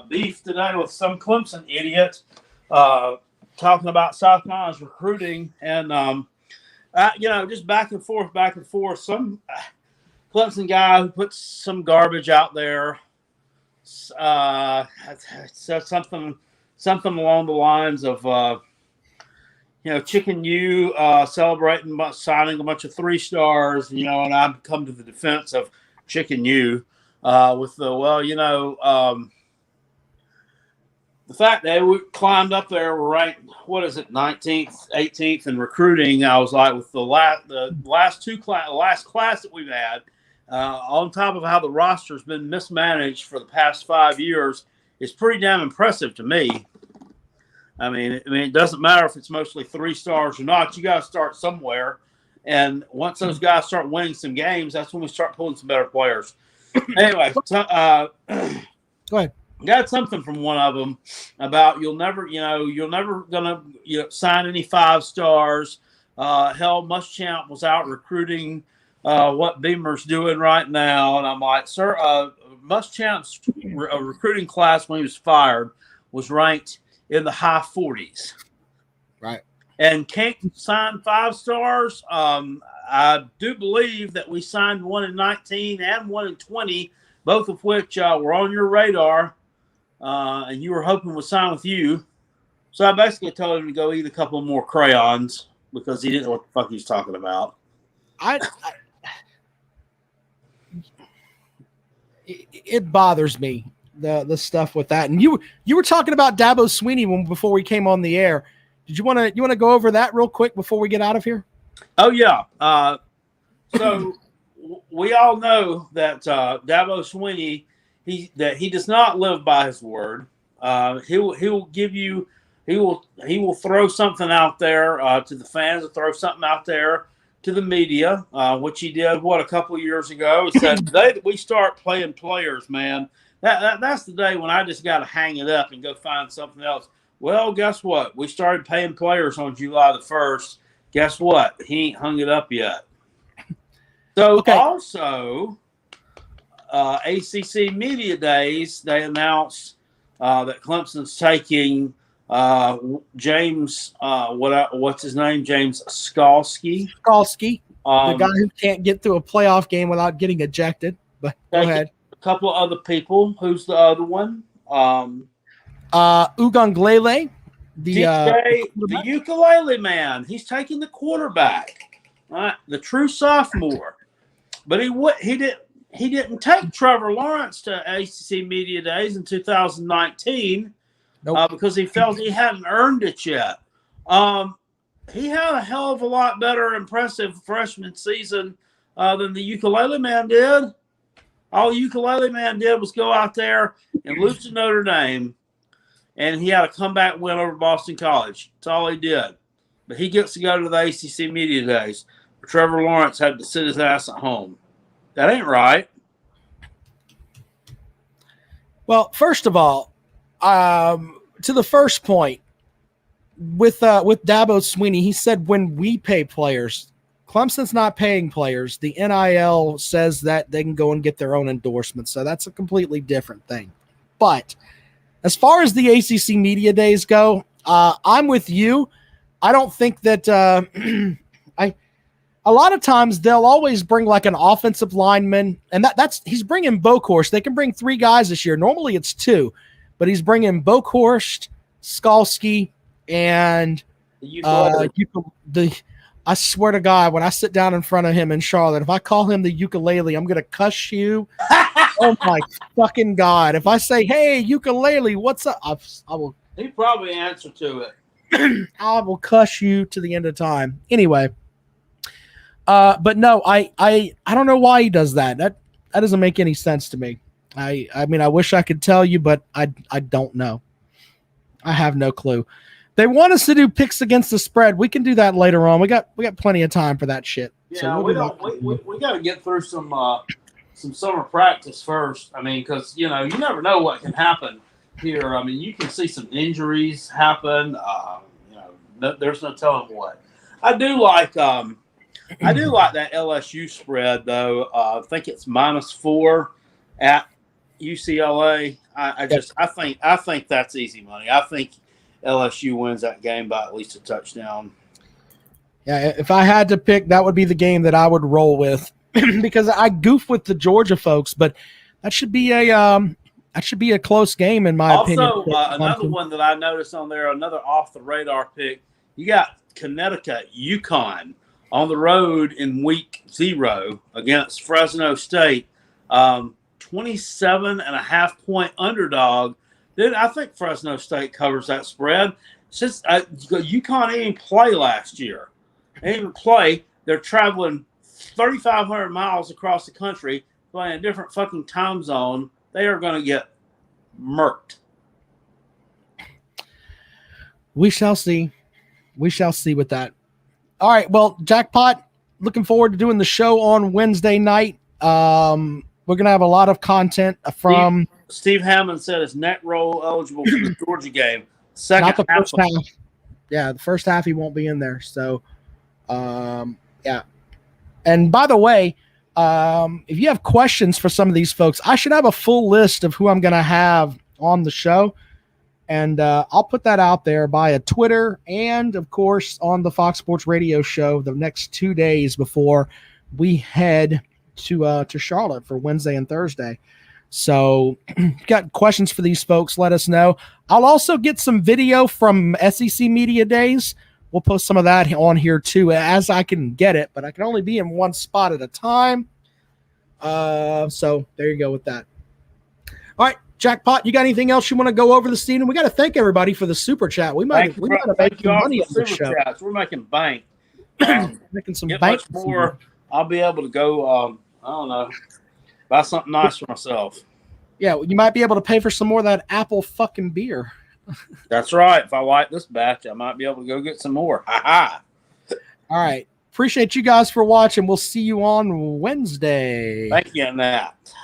beef today with some Clemson idiot talking about South Carolina's recruiting and just back and forth. Some Clemson guy who puts some garbage out there said something along the lines of, Chicken U celebrating signing a bunch of 3 stars, and I've come to the defense of Chicken U with the, the fact that we climbed up there, we're ranked, 19th, 18th in recruiting. I was like, with the last class that we've had, on top of how the roster's been mismanaged for the past 5 years, is pretty damn impressive to me. I mean, it doesn't matter if it's mostly 3 stars or not. You got to start somewhere, and once those guys start winning some games, that's when we start pulling some better players. Anyway, so, Go ahead. got something from one of them about you're never gonna sign any 5-stars. Hell, Muschamp was out recruiting what Beamer's doing right now, and I'm like, sir, Muschamp's recruiting class when he was fired was ranked in the high 40s, right? And can't sign 5-stars. I do believe that we signed one in 19 and one in 20, both of which were on your radar. And you were hoping would sign with you. So I basically told him to go eat a couple more crayons because he didn't know what the fuck he was talking about. It bothers me, the stuff with that. And you were talking about Dabo Swinney before we came on the air. Did you want to go over that real quick before we get out of here? Oh yeah. So we all know that Dabo Swinney, he does not live by his word. He will give you, he will throw something out there to the fans, or throw something out there to the media, which he did a couple of years ago. He said, the day that we start playing players, man, that's the day when I just got to hang it up and go find something else. Well, guess what? We started paying players on July the 1st. Guess what? He ain't hung it up yet. So also, ACC Media Days, they announced that Clemson's taking James, what's his name? James Skalski. The guy who can't get through a playoff game without getting ejected. But go ahead. A couple of other people. Who's the other one? Ugonglele, the ukulele man. He's taking the quarterback, the true sophomore. But he didn't take Trevor Lawrence to ACC Media Days in 2019 because he felt he hadn't earned it yet. He had a hell of a lot better impressive freshman season than the ukulele man did. All the ukulele man did was go out there and lose to Notre Dame, and he had a comeback win over Boston College. That's all he did. But he gets to go to the ACC Media Days. Trevor Lawrence had to sit his ass at home. That ain't right. Well, first of all, to the first point, with Dabo Swinney, he said when we pay players, Clemson's not paying players. The NIL says that they can go and get their own endorsements. So that's a completely different thing. But as far as the ACC Media Days go, I'm with you. I don't think that a lot of times they'll always bring like an offensive lineman, and he's bringing Bokhorst. They can bring 3 guys this year. Normally it's 2, but he's bringing Bokhorst, Skalski, and I swear to God, when I sit down in front of him in Charlotte, if I call him the ukulele, I'm gonna cuss you. Oh my fucking God! If I say, "Hey, ukulele, what's up?" I will. He probably answer to it. I will cuss you to the end of time. Anyway. But no, I don't know why he does that. That doesn't make any sense to me. I mean, I wish I could tell you, but I don't know. I have no clue. They want us to do picks against the spread. We can do that later on. We got plenty of time for that shit. Yeah, so we got to get through some summer practice first. I mean, because you never know what can happen here. I mean, you can see some injuries happen. There's no telling what. I do like that LSU spread, though. I think it's -4 at UCLA. I think that's easy money. I think LSU wins that game by at least a touchdown. Yeah, if I had to pick, that would be the game that I would roll with because I goof with the Georgia folks, but that should be a close game in my opinion. Also, another one that I noticed on there, another off the radar pick. You got Connecticut, UConn on the road in week 0 against Fresno State. 27.5 point underdog. Dude, I think Fresno State covers that spread. Since UConn didn't even play last year. They didn't even play. They're traveling 3,500 miles across the country, playing a different fucking time zone. They are going to get murked. We shall see. We shall see with that. All right. Well, Jackpot, looking forward to doing the show on Wednesday night. We're going to have a lot of content from Steve Hammond said it's net roll eligible for the Georgia game. Second not the half first half. Yeah, the first half he won't be in there. So, yeah. And by the way, if you have questions for some of these folks, I should have a full list of who I'm going to have on the show. And I'll put that out there via Twitter and, of course, on the Fox Sports Radio show the next 2 days before we head to Charlotte for Wednesday and Thursday. So if you got questions for these folks, let us know. I'll also get some video from SEC Media Days. We'll post some of that on here too as I can get it, but I can only be in one spot at a time. So there you go with that. All right, Jackpot, you got anything else you want to go over this evening? We got to thank everybody for the super chat. We might have made some money on this show. Chats. We're making bank. Making some Get bank. much more. I'll be able to go, I don't know, buy something nice for myself. Yeah, you might be able to pay for some more of that apple fucking beer. That's right. If I like this batch, I might be able to go get some more. Ha-ha. All right. Appreciate you guys for watching. We'll see you on Wednesday. Thank you on that.